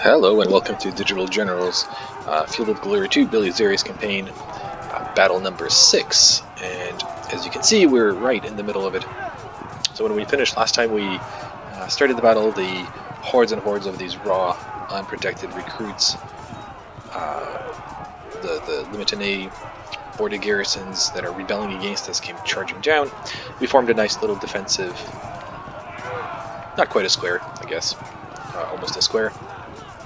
Hello and welcome to Digital General's Field of Glory 2 Belisarius campaign, battle number 6. And as you can see, we're right in the middle of it. So when we finished last time, we started the battle. The hordes and hordes of these raw, unprotected recruits, the Limitane border garrisons that are rebelling against us came charging down. We formed a nice little defensive, not quite a square, I guess, almost a square.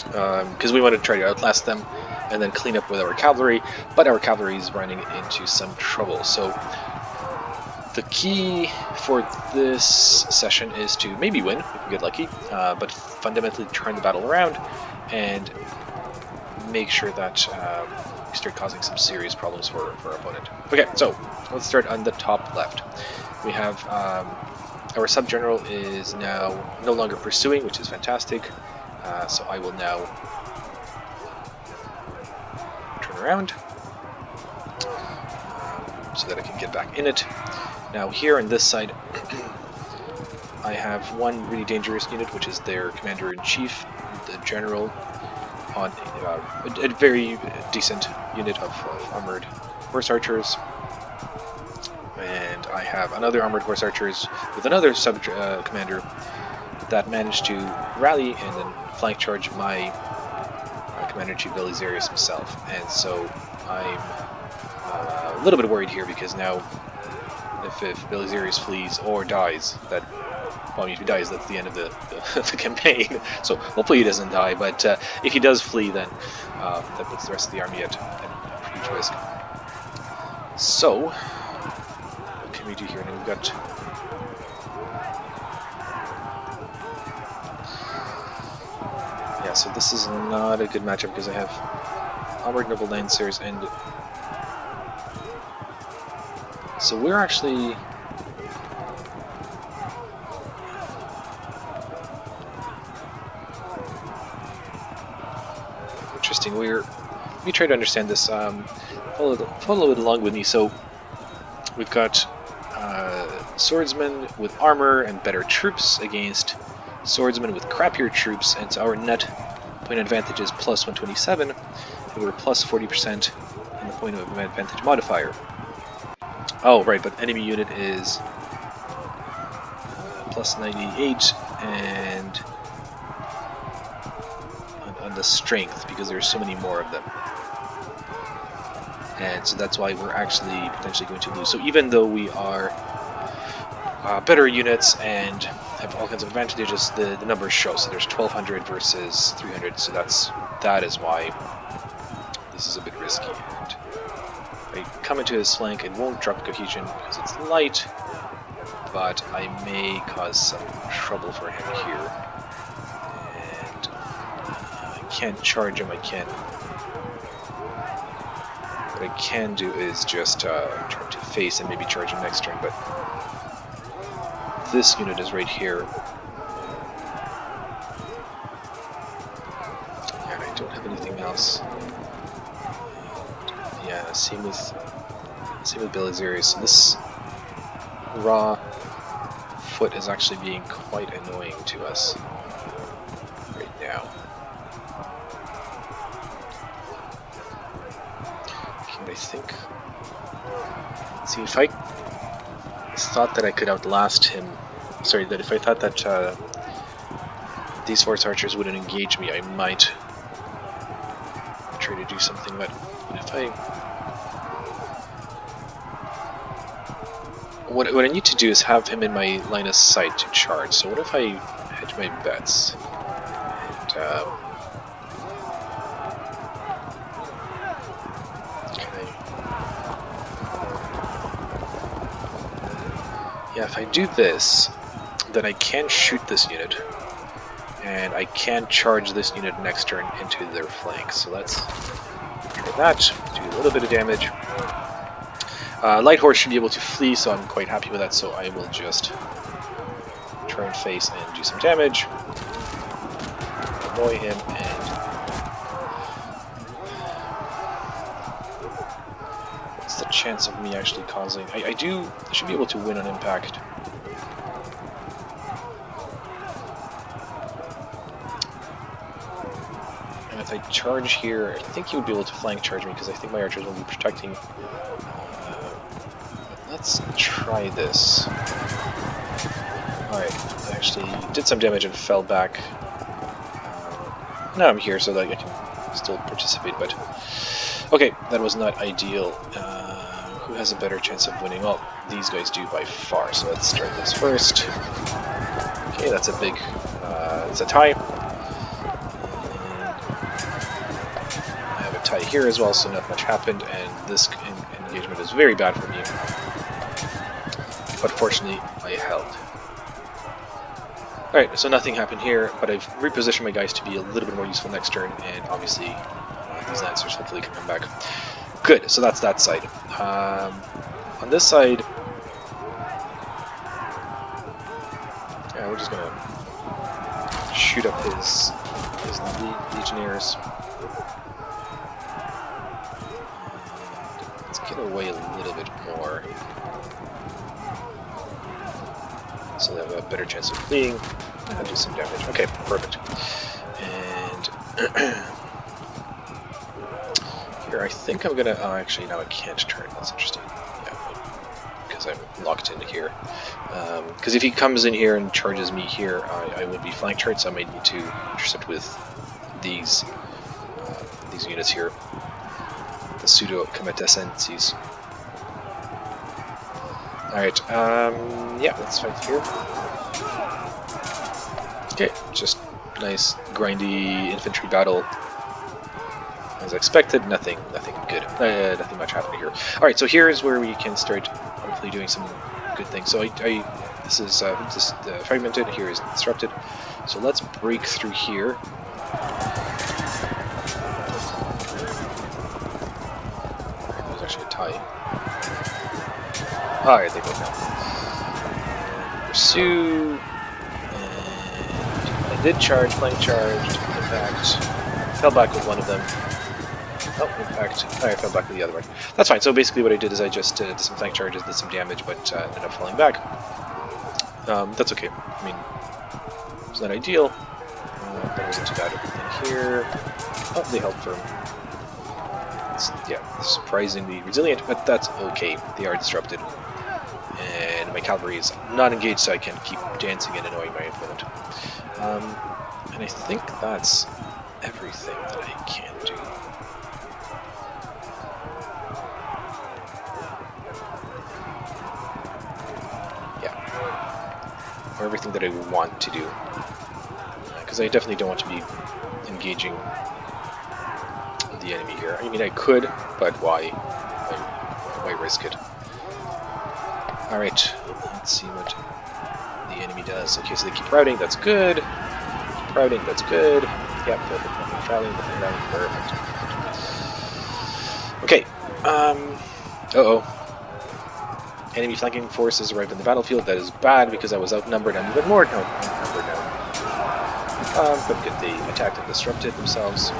Because we wanted to try to outlast them and then clean up with our cavalry, but our cavalry is running into some trouble. So the key for this session is to maybe win if we get lucky, but fundamentally turn the battle around and make sure that we start causing some serious problems for our opponent. Okay, so let's start on the top left. We have our sub-general is now no longer pursuing, which is fantastic. So I will now turn around so that I can get back in it. Now here on this side, I have one really dangerous unit, which is their commander-in-chief, the general, on a very decent unit of armored horse archers. And I have another armored horse archers with another sub-commander that managed to rally and then flank charge my Commander-in-Chief Belisarius himself. And so I'm a little bit worried here because now if Belisarius flees or dies, well, if he dies, that's the end of the campaign. So hopefully he doesn't die, but if he does flee, then that puts the rest of the army at huge risk. So what can we do here? Now we've got so this is not a good matchup because I have armored noble lancers, and so we're actually interesting. We try to understand this. Follow it along with me. So we've got swordsmen with armor and better troops against swordsmen with crappier troops, and so our net point advantage is plus 127, and we're plus 40% in the point of advantage modifier. Oh, right, but enemy unit is plus 98, and on the strength, because there's so many more of them. And so that's why we're actually potentially going to lose. So even though we are better units and have all kinds of advantages, the numbers show. So there's 1200 versus 300, so that is why this is a bit risky. And if I come into his flank, it won't drop cohesion because it's light, but I may cause some trouble for him here. And I can't charge him. What I can do is just turn to face and maybe charge him next turn, but this unit is right here, and I don't have anything else. And yeah, same with Belisarius. So this raw foot is actually being quite annoying to us right now. And I think, see, if I thought that I could outlast him, that if I thought that these horse archers wouldn't engage me, I might try to do something, but if I... What I need to do is have him in my line of sight to charge, so what if I hedge my bets? And, yeah, if I do this, then I can shoot this unit, and I can charge this unit next turn into their flank. So let's try that, do a little bit of damage. Light horse should be able to flee, so I'm quite happy with that, so I will just try and face and do some damage, annoy him, and what's the chance of me actually causing... I should be able to win on impact. if I charge here, I think he would be able to flank charge me because I think my archers will be protecting. Let's try this. Alright, I actually did some damage and fell back. Now I'm here so that I can still participate, but... Okay, that was not ideal. Who has a better chance of winning? Oh, these guys do by far, so let's try this first. Okay, that's a big... it's a tie. I have a tie here as well, so not much happened, and this engagement is very bad for me. But fortunately, I held. Alright, so nothing happened here, but I've repositioned my guys to be a little bit more useful next turn, and obviously these Lancers hopefully can come back. Good, so that's that side. On this side, yeah, we're just gonna shoot up his legionnaires. Let's get away a little bit more, so they have a better chance of fleeing. I'll do some damage. Okay, perfect. And here I think I'm gonna... Oh, actually, no, I can't turn. That's interesting. Yeah, because I'm locked in here. Because if he comes in here and charges me here, I would be flank charged, so I might need to intercept with these units here. The pseudo-comitacenses. Alright, yeah, let's fight here. Okay, just nice, grindy infantry battle. As expected, nothing good. Nothing much happening here. Alright, so here's where we can start hopefully doing some good things. So this is fragmented, here is disrupted. So let's break through here. There's actually a tie. Alright, they both now. Pursue. And I did charge, flank charged, impact. Fell back with one of them. Oh, impact. I fell back with the other one. That's fine. So basically what I did is I just did some flank charges, did some damage, but ended up falling back. That's okay. I mean, it's not ideal, but it wasn't too bad. And here... Oh, they held firm. It's, yeah, surprisingly resilient, but that's okay. They are disrupted. And my cavalry is not engaged, so I can keep dancing and annoying my opponent. And I think that's everything that I can do. Yeah. Or everything that I want to do. Because I definitely don't want to be engaging the enemy here. I mean, I could, but why? Why risk it? Alright, let's see what the enemy does. Okay, so they keep routing, that's good. Keep routing, that's good. Yeah, perfect. Nothing routing, perfect. Okay, uh-oh. Enemy flanking forces arrived in the battlefield. That is bad because I was outnumbered. I'm even more outnumbered now. But good, they attacked and disrupted themselves.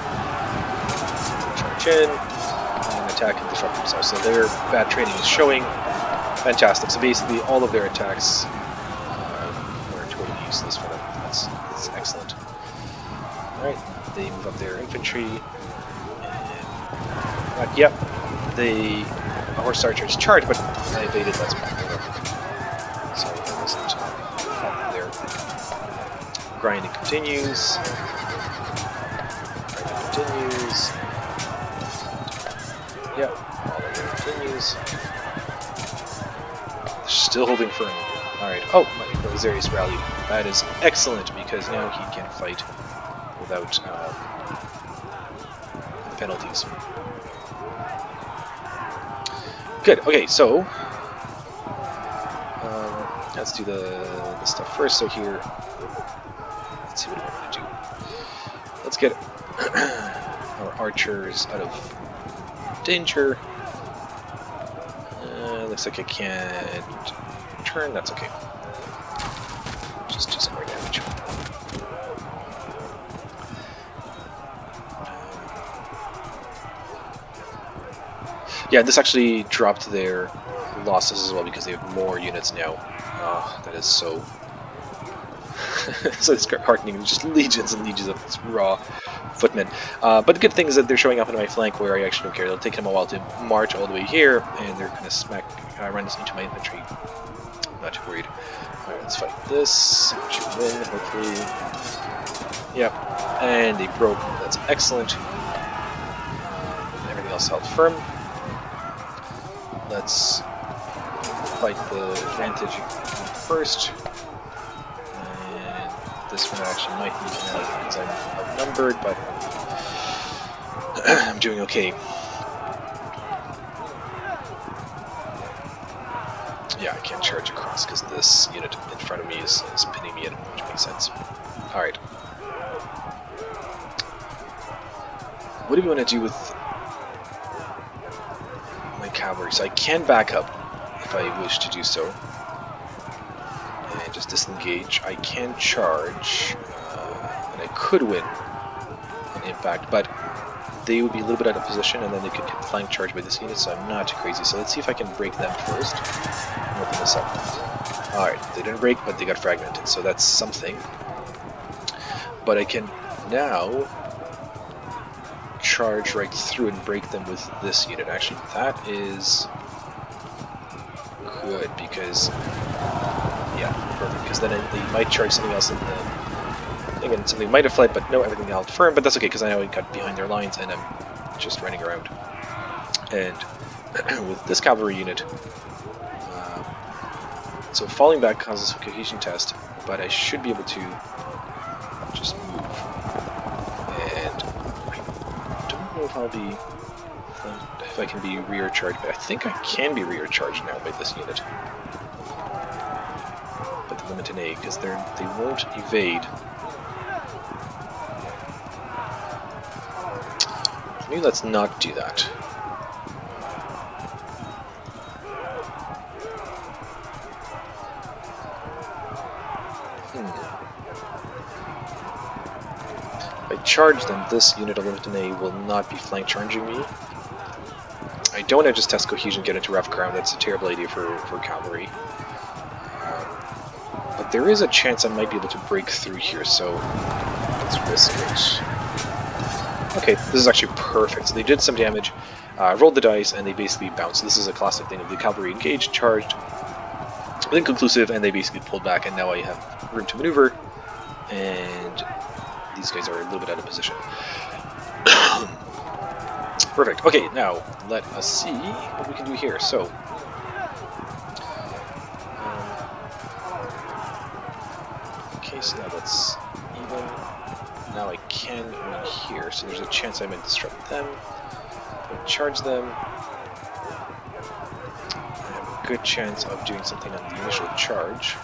Charge in, and attack and disrupt themselves. So their bad training is showing. Fantastic. So basically, all of their attacks were totally useless for them. That's excellent. Alright, they move up their infantry. And, yep, the horse archers charge, but I evaded. That's fine. So I wasn't happy there. Grinding continues. Grinding continues. Yep, all of it continues. Still holding firm. Alright. Oh, my Belisarius rallied. That is excellent because now he can fight without the penalties. Good. Okay, so let's do the stuff first. So here, let's see what we want to do. Let's get our archers out of danger. Looks like I can't turn. That's okay. Just do some more damage. Yeah, this actually dropped their losses as well because they have more units now. Oh, that is so So it's heartening. There's just legions and legions of this raw footmen. But the good thing is that they're showing up on my flank where I actually don't care. It'll take them a while to march all the way here, and they're going to run this into my infantry. Not too worried. Alright, let's fight this. Should win, hopefully. Yep. And they broke. That's excellent. Everything else held firm. Let's fight the advantage first. And this one actually might need to help because I'm outnumbered, but I'm doing okay. Yeah, I can't charge across because this unit in front of me is pinning me in, which makes sense. Alright. What do we want to do with my cavalry? So I can back up if I wish to do so. And just disengage. I can charge. And I could win an impact, but they would be a little bit out of position and then they could get flank charged by this unit, so I'm not too crazy. So let's see if I can break them first and open this up. Alright, they didn't break, but they got fragmented, so that's something. But I can now charge right through and break them with this unit. Actually, that is good because, yeah, perfect. Because then they might charge something else in the thing, and something might have fled, but no, everything held firm. But that's okay because I know I got behind their lines and I'm just running around. And with this cavalry unit, so falling back causes a cohesion test, but I should be able to just move. And I don't know if I'll be, if I can be rear charged, but I think I can be rear charged now by this unit. But the limit in A, because they won't evade. Maybe let's not do that. If I charge them, this unit of Limited A will not be flank charging me. I don't want to just test cohesion, get into rough ground. That's a terrible idea for cavalry. But there is a chance I might be able to break through here, so let's risk it. Okay, this is actually perfect. So they did some damage, rolled the dice, and they basically bounced. This is a classic thing of the cavalry engaged, charged, inconclusive, and they basically pulled back, and now I have room to maneuver, and these guys are a little bit out of position. Perfect. Okay, now let us see what we can do here. So, okay, so now that's even. Now I can run here, so there's a chance I might disrupt them. I charge them. I have a good chance of doing something on the initial charge.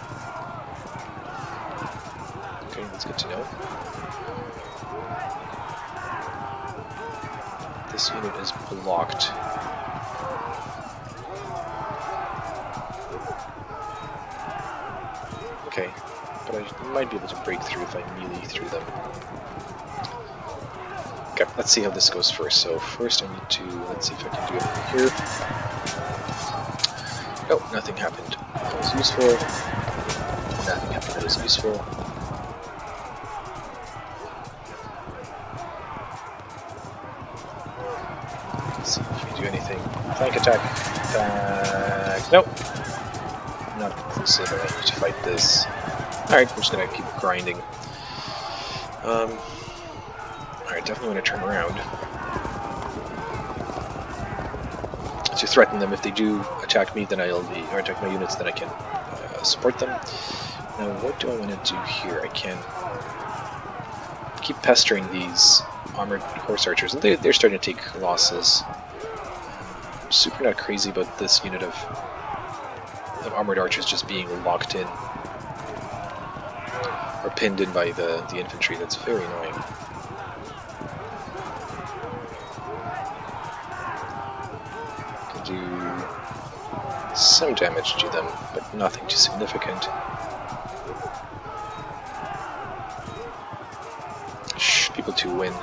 Okay, that's good to know. This unit is blocked. Okay, but I might be able to break through if I melee through them. Okay, let's see how this goes first. So first I need to, let's see if I can do it here. Oh, nothing happened. That was useful. Nothing happened that was useful. Let's see if we can do anything. Flank attack. Nope. Not conclusive. I need to fight this. Alright, we're just gonna keep grinding. Alright, definitely want to turn around to threaten them. If they do attack me, then I'll be, or attack my units, then I can support them. Now, what do I want to do here? I can keep pestering these armored horse archers, and they're starting to take losses. I'm super not crazy about this unit of armored archers just being locked in or pinned in by the infantry. That's very annoying. Can do some damage to them, but nothing too significant. People to win.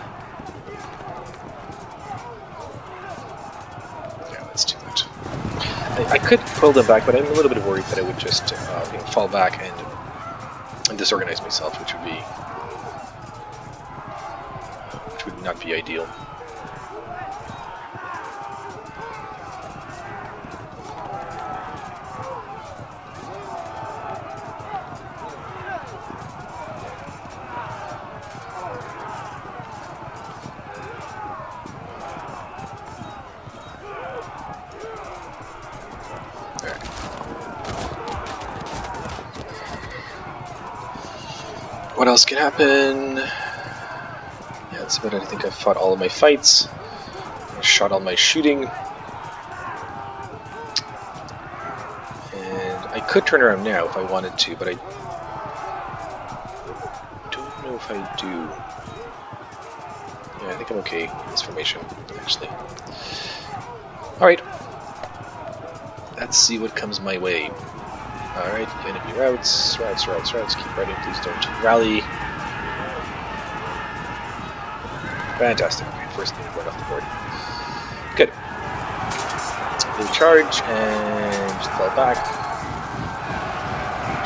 Yeah, let's do that. I could pull them back, but I'm a little bit worried that I would just fall back and and disorganize myself, which would not be ideal. What else can happen? Yeah, that's about it. I think I've fought all of my fights. I shot all my shooting. And I could turn around now if I wanted to, but I don't know if I do. Yeah, I think I'm okay in this formation, actually. Alright. Let's see what comes my way. Alright, enemy routes. Keep riding, please don't rally. Fantastic. Okay, first thing right off the board. Good. They charge and fell back.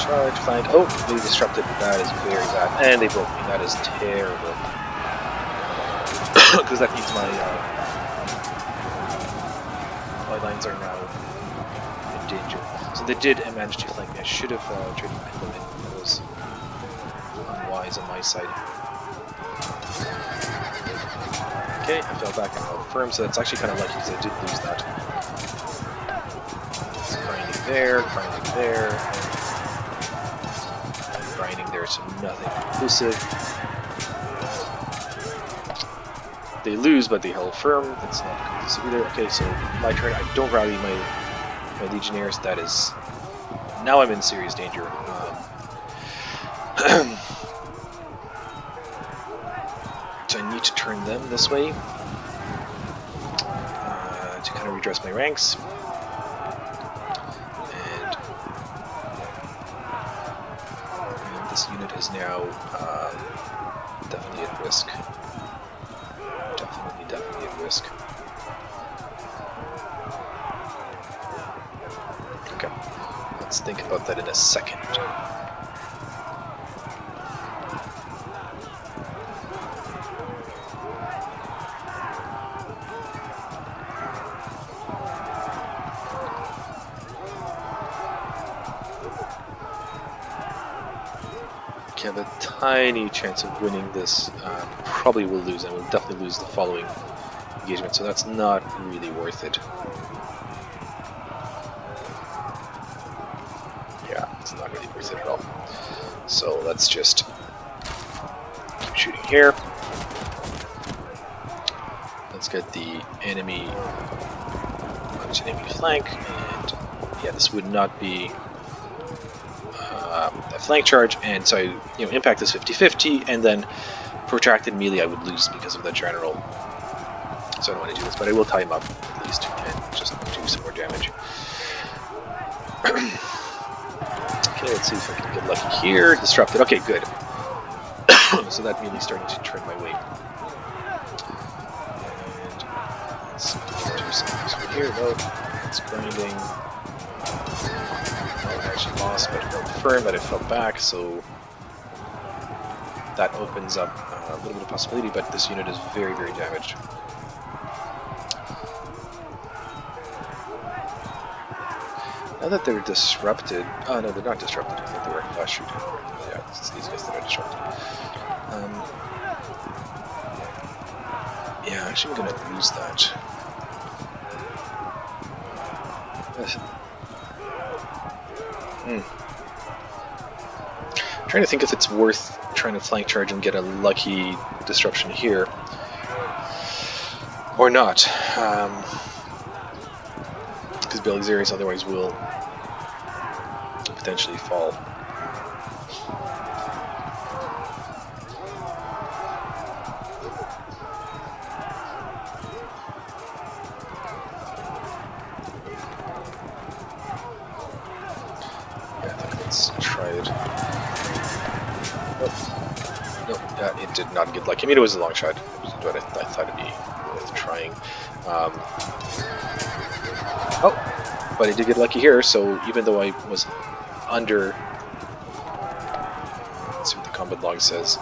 Charge, flank. Oh, they disrupted. That is very bad. And they broke me. That is terrible. Because that means my lines are now in danger. So they did manage to flank me. I should have tried to pin them in. That was unwise on my side. Okay, I fell back and held firm, so that's actually kind of lucky because I did lose that. Grinding there, and grinding there, so nothing conclusive. They lose, but they held firm. That's not conclusive either. Okay, so my turn. I don't rally my legionnaires. That is... Now I'm in serious danger. So I need to turn them this way to kind of redress my ranks. And this unit is now definitely at risk. Definitely at risk. Okay, let's think about that in a second. I have a tiny chance of winning this. Probably will lose, and we'll definitely lose the following engagement, so that's not really worth it. Yeah, it's not really worth it at all. So let's just keep shooting here. Let's get the enemy onto enemy flank, and yeah, this would not be a flank charge, and so impact is 50-50, and then protracted melee I would lose because of the general. So I don't want to do this, but I will tie him up at least and just do some more damage. Okay, let's see if I can get lucky here. Disrupted. Okay, good. So that melee's starting to turn my way. And let's do something here. No, it's grinding. I actually lost, but held firm, but it fell back, so that opens up a little bit of possibility, but this unit is very, very damaged. Now that they're disrupted... Oh, no, they're not disrupted. I thought they were last shooting. Yeah, it's these guys that are disrupted. Yeah, actually I'm going to lose that. I'm trying to think if it's worth trying to flank charge and get a lucky disruption here or not, because Belisarius otherwise will potentially fall. Let's try it. Nope, yeah, it did not get lucky. I mean, it was a long shot, but I thought it'd be worth trying. Oh, but I did get lucky here, so even though I was under what log says.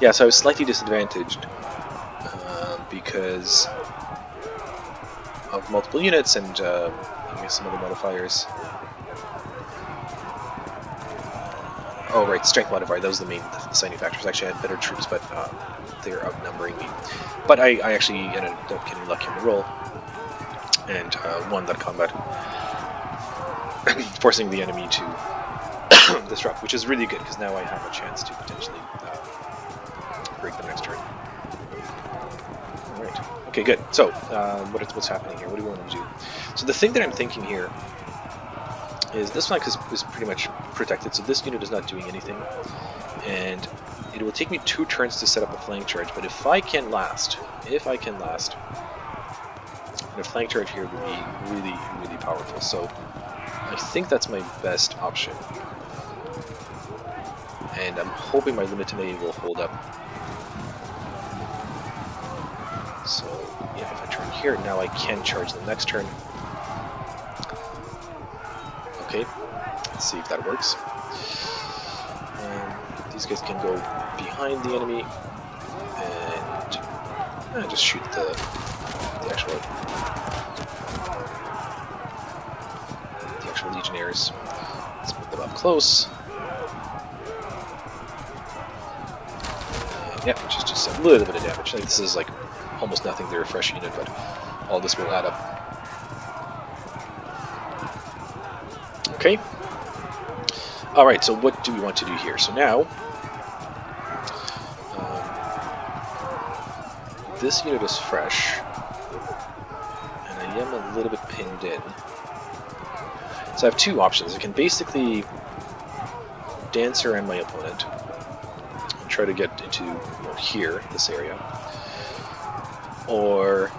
Yeah, so I was slightly disadvantaged because of multiple units and I guess some other modifiers. Oh right, strength modifier, that was the main deciding factors. Actually, I had better troops, but they were outnumbering me. But I actually ended up getting lucky on the roll and won that combat, forcing the enemy to disrupt, which is really good because now I have a chance to potentially break the next turn. Alright, okay, good. So, what's happening here? What do we want to do? So the thing that I'm thinking here is this flank is pretty much protected, so this unit is not doing anything, and it will take me 2 turns to set up a flank charge, but if I can last, and a flank charge here would be really, really powerful, so I think that's my best option, and I'm hoping my limited aid will hold up. So, yeah, if I turn here, now I can charge the next turn. Okay, let's see if that works. These guys can go behind the enemy and just shoot the actual legionnaires. Let's move them up close. And, yeah, just a little bit of damage. Like, this is like almost nothing to refresh unit, but all this will add up. Okay. Alright, so what do we want to do here? So now, this unit is fresh, and I am a little bit pinned in. So I have 2 options. I can basically dance around my opponent and try to get into here, this area, or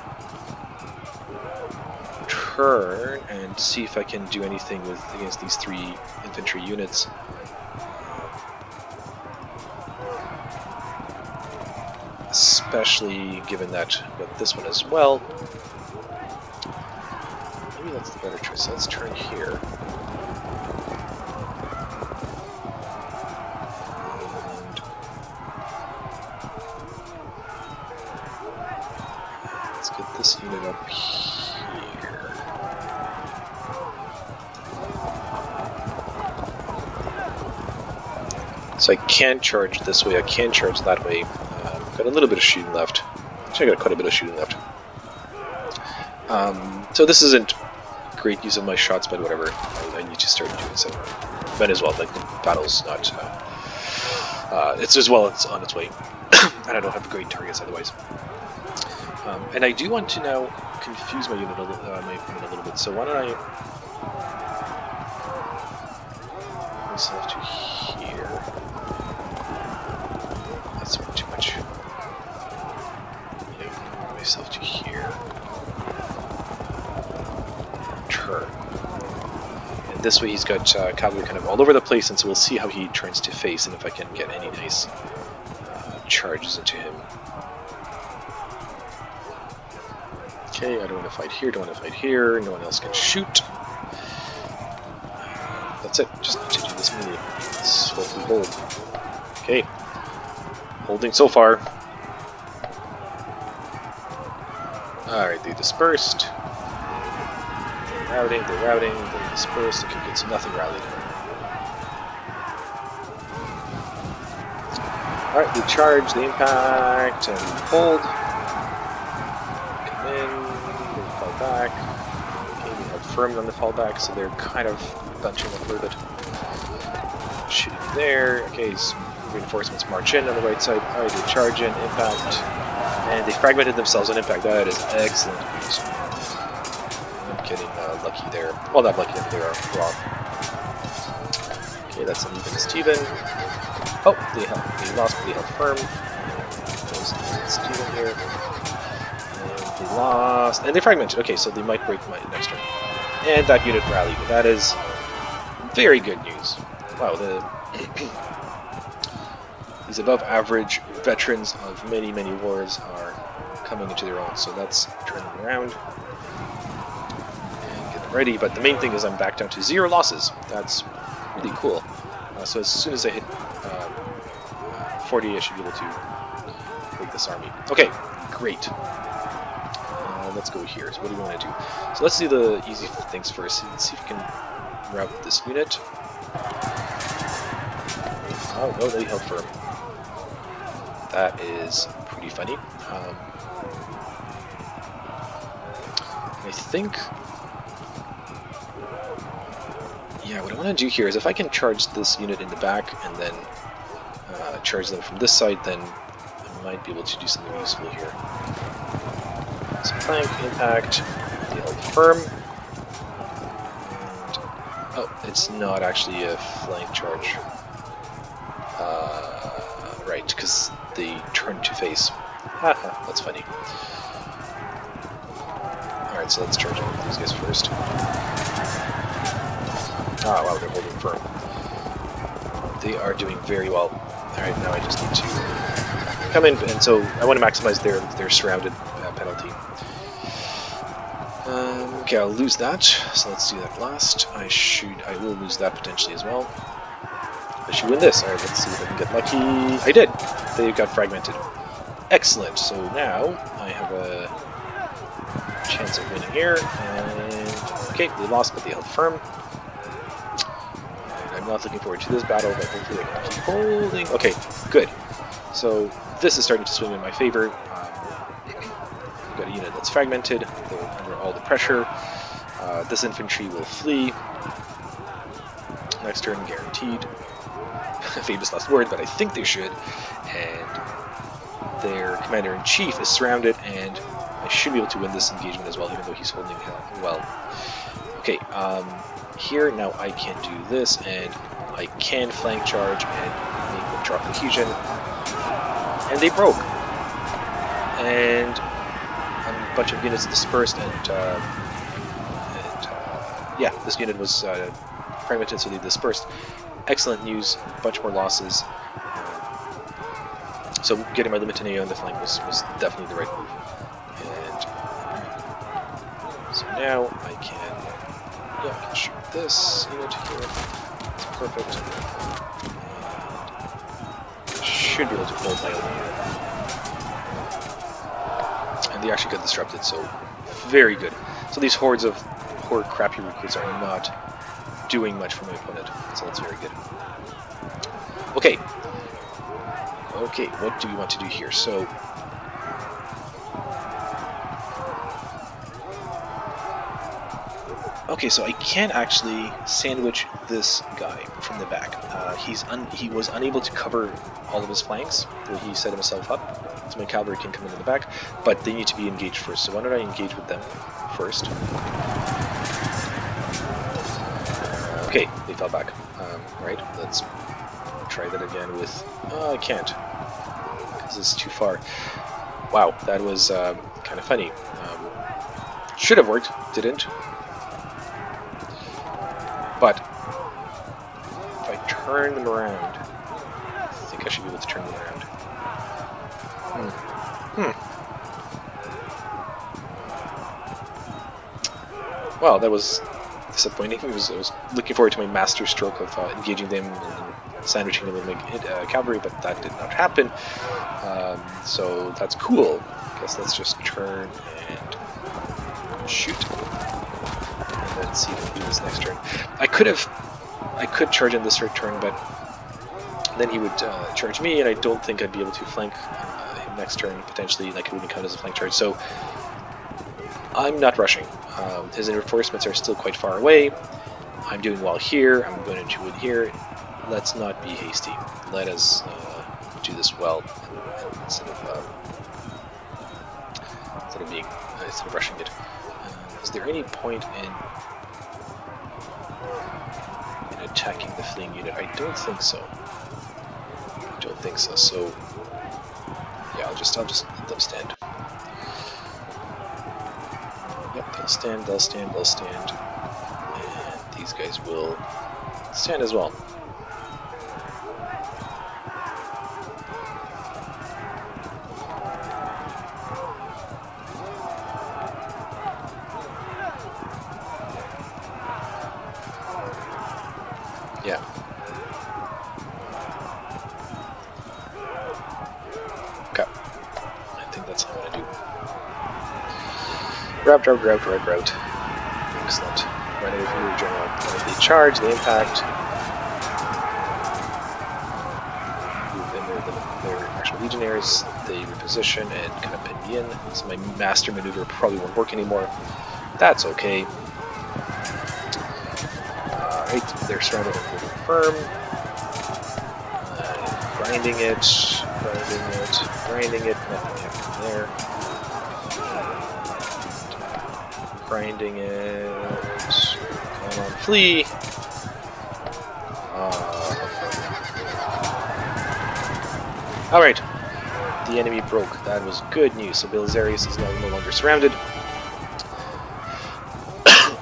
turn and see if I can do anything against these 3 infantry units. Especially given that I've got this one as well. Maybe that's the better choice. Let's turn here. And let's get this unit up here. So I can charge this way, I can charge that way. Got a little bit of shooting left. Actually, I got quite a bit of shooting left. So this isn't great use of my shots, but whatever. I need to start doing so. Might as well, like, the battle's not... it's as well, it's on its way. And I don't have great targets otherwise. And I do want to now confuse my unit, my opponent a little bit, so why don't I... myself to here. That's too much. Yeah, myself to here. Turn. And this way he's got cavalry kind of all over the place, and so we'll see how he turns to face and if I can get any nice charges into him. Okay, I don't want to fight here, don't want to fight here, no one else can shoot. That's it, just need to do this melee. Let's hope we hold. Okay, holding so far. Alright, they dispersed. They're routing, they dispersed. Okay, good, so nothing rallied. Alright, we charge, the impact, and hold. Come in, they fall back. Okay, we have firmed on the fallback, so they're kind of bunching up a little bit. Shooting there. Okay, so reinforcements march in on the right side. Alright, they charge in, impact. And they fragmented themselves on impact. That is excellent news. I'm getting lucky there. Well, not lucky, they are wrong. Okay, that's an even Steven. Oh, they lost, but they held firm. There's Steven here. And they lost. And they fragmented. Okay, so they might break my next turn. And that unit rallied. That is very good news. Wow, these above average veterans of many, many wars are coming into their own. So that's turning around. And get already, but the main thing is I'm back down to 0 losses. That's really cool. So as soon as I hit 40, I should be able to break this army. Okay, great. Let's go here. So what do we want to do? So let's do the easy things first. Let's see if we can route this unit. Oh, no, they held firm. That is pretty funny. I think... Yeah, what I want to do here is if I can charge this unit in the back and then charge them from this side, then I might be able to do something useful here. So flank, impact, they held firm. And, oh, it's not actually a flank charge. Right, because they turned to face. Haha, that's funny. Alright, so let's charge on these guys first. Ah, wow, they're holding firm. They are doing very well. Alright, now I just need to come in, and so I want to maximize their surrounded penalty. Okay, I'll lose that, so let's do that last. I will lose that potentially as well. I should win this. Alright, let's see if I can get lucky. I did! They got fragmented. Excellent, so now I have a chance of winning here, and okay, they lost, but they held firm. And I'm not looking forward to this battle, but hopefully I can keep holding. Okay, good. So this is starting to swing in my favor. We've got a unit that's fragmented, they're under all the pressure. This infantry will flee. Next turn, guaranteed. Famous last word, but I think they should. And their commander-in-chief is surrounded, and I should be able to win this engagement as well, even though he's holding well. Okay, here now I can do this, and I can flank charge and make them draw cohesion. And they broke. And a bunch of units dispersed, and yeah, this unit was fragmented, so they dispersed. Excellent news, a bunch more losses. So getting my Limitaneo on the flank was definitely the right move. And so now I can shoot this unit here. It's perfect. And I should be able to hold my own unit. And they actually got disrupted, so very good. So these hordes of poor crappy recruits are not doing much for my opponent, so that's very good. Okay. Okay, what do we want to do here? So, okay, so I can actually sandwich this guy from the back. He was unable to cover all of his flanks, where he set himself up, so my cavalry can come in the back, but they need to be engaged first. So why don't I engage with them first? Okay, they fell back. Right, let's try that again with... Oh, I can't, because it's too far. Wow, that was kind of funny. Should have worked, didn't. But if I turn them around, I think I should be able to turn them around. Well, that was disappointing. I was looking forward to my master stroke of engaging them and sandwiching them with my cavalry, but that did not happen. So that's cool. I guess let's just turn and shoot. And then see if we can do this next turn. I could charge in this turn, but then he would charge me, and I don't think I'd be able to flank him next turn, potentially. Like, it wouldn't count as a flank charge. So I'm not rushing. His reinforcements are still quite far away. I'm doing well here. I'm going to win here. Let's not be hasty. Let us do this well instead of rushing it. Is there any point in attacking the fleeing unit? I don't think so. So yeah, I'll just let them stand. Yep, they'll stand. And these guys will stand as well. Yeah. Okay. I think that's what I'm gonna do. Route. Excellent. Right away from your general. The charge, the impact. Their actual legionnaires, they reposition and kind of pin me in. So my master maneuver probably won't work anymore. That's okay. Right, they're surrounded and holding firm. Grinding it. Nothing happening there. Grinding it. Come on, flee. Alright, the enemy broke. That was good news. So Belisarius is no longer surrounded.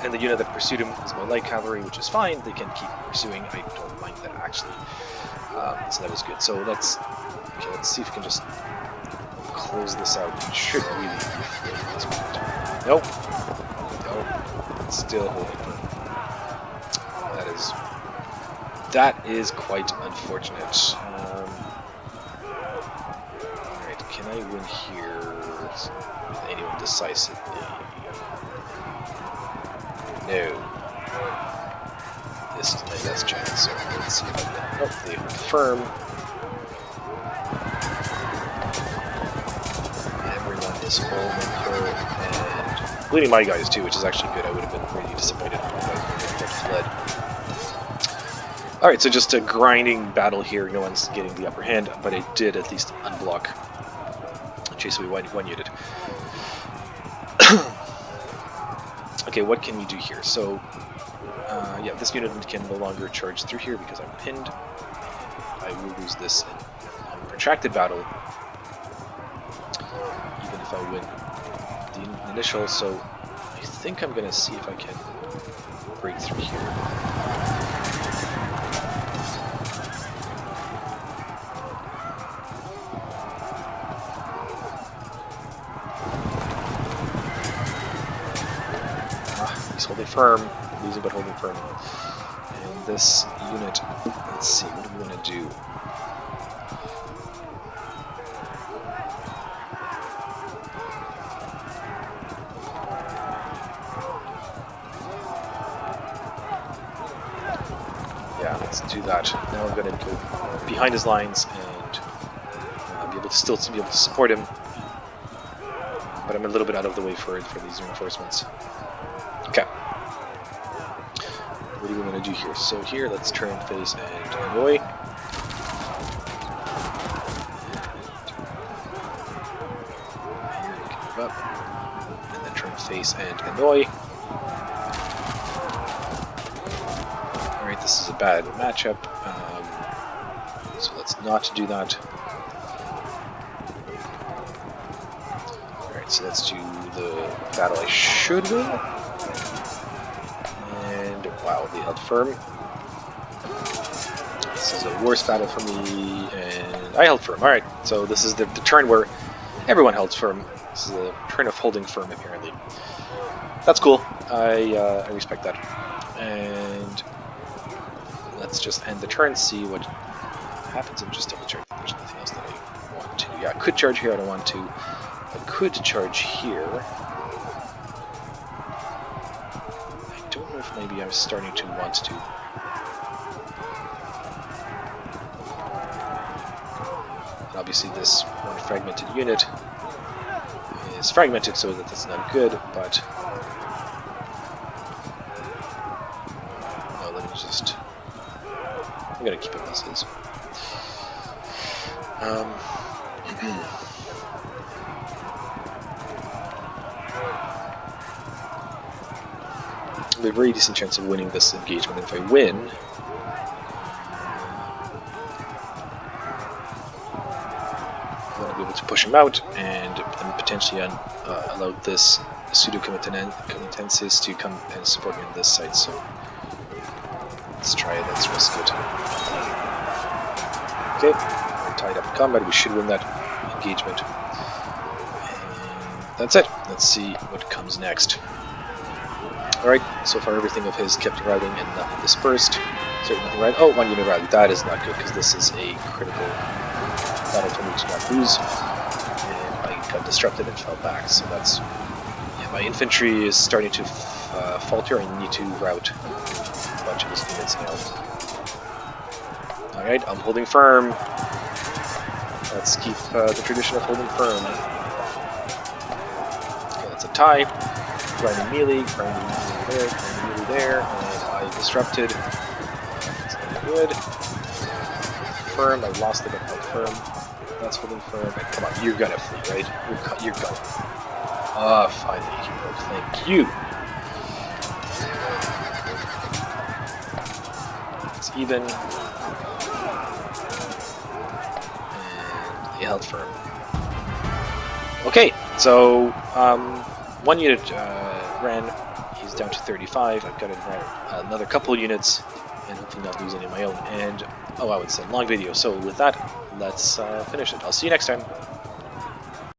And the unit that pursued him is my light cavalry, which is fine. They can keep pursuing. I don't mind that, actually. So that was good. So let's see if we can just close this out. It should really be fluid at this point. Nope. It's still holding firm. That is quite unfortunate. Can I win here with anyone decisively? No. This is my best chance, so let's see if I can. Oh, they hold firm. Everyone is holding firm, and including my guys too, which is actually good. I would have been really disappointed if my guys would have fled. Alright, so just a grinding battle here. No one's getting the upper hand, but I did at least unblock. Chase away one unit. Okay, what can we do here? So, yeah, this unit can no longer charge through here because I'm pinned. I will lose this in a protracted battle, even if I win the initial. So, I think I'm going to see if I can break through here. Holding firm, losing but holding firm. And this unit, let's see, what do we want to do? Yeah, let's do that. Now I'm going to go behind his lines and be able to support him. But I'm a little bit out of the way for these reinforcements. Okay. What do we want to do here? So here, let's turn, face, and annoy. Here we can move up. And then turn, face, and annoy. Alright, this is a bad matchup. So let's not do that. Alright, so let's do the battle I should win. And wow, they held firm. This is a worse battle for me, and I held firm. Alright, so this is the turn where everyone held firm. This is the turn of holding firm, apparently. That's cool. I respect that. And let's just end the turn, see what happens, and just double check that there's nothing else that I want to. Yeah, I could charge here, I don't want to. I could charge here. I don't know if maybe I'm starting to want to. And obviously this one fragmented unit is fragmented, so that's not good, but no, let me just, I'm gonna keep it as is. We have a very decent chance of winning this engagement. If I win, I'm going to be able to push him out and then potentially allow this pseudo-comitatensis to come and support me on this side. So let's try it, let's risk it. Okay, we're tied up in combat, we should win that engagement. And that's it. Let's see what comes next. Alright, so far everything of his kept routing and nothing dispersed. Certainly right. Oh, 1 unit rally. That is not good because this is a critical battle for me to not lose. And I got disrupted and fell back. So that's... Yeah, my infantry is starting to falter. I need to route a bunch of his units now. Alright, I'm holding firm. Let's keep the tradition of holding firm. Okay, that's a tie. Grinding melee there, grinding melee there, and I disrupted. That's not good. Firm, I lost it, but firm. That's holding firm. And come on, you're gonna flee, right? You're going. Ah, finally, hero. Thank you. It's even. And he held firm. Okay, so 1 unit ran. He's down to 35. I've got to run another couple units, and hopefully not lose any of my own. And oh, wow, it's a long video. So with that, let's finish it. I'll see you next time.